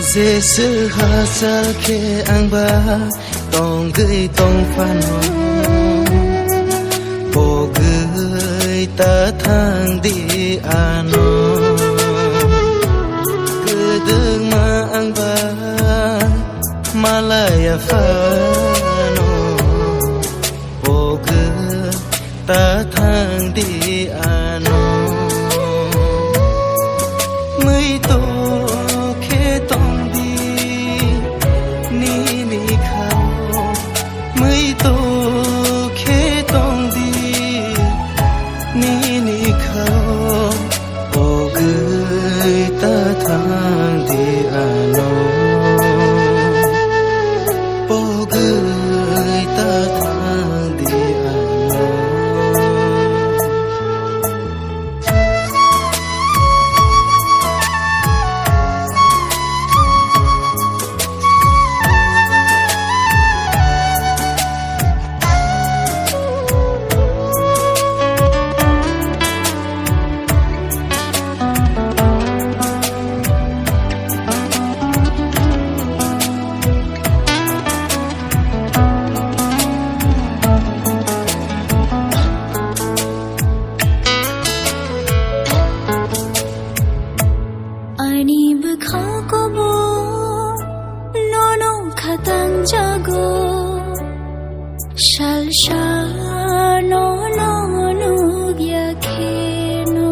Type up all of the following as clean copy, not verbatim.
Giêsu hasal ke angba tong gửi tong phano po gửi ta thang đi ano cứ đừng mà angba malaya phano po gửi ta thang đi ano mấy tô khe tông đi ni ni khao mấy tô khe tông đi ni ni khao ô gửi ta thang đi ano ô gửi ta thang đi ano. Khatang jago shal shal no no no gya kheno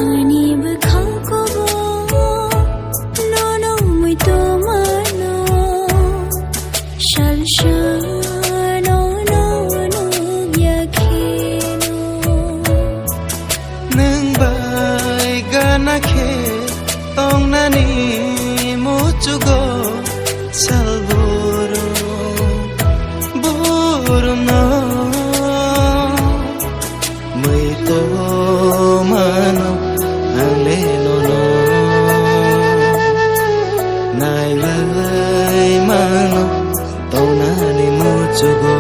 ani bkha ko no no mui to mano shal shal Ke tong nani mucugo salburu buru no mui to mano ale no no nai lai mano tong nani mucugo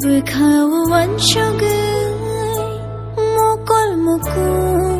bkha wan shogai mokol mokul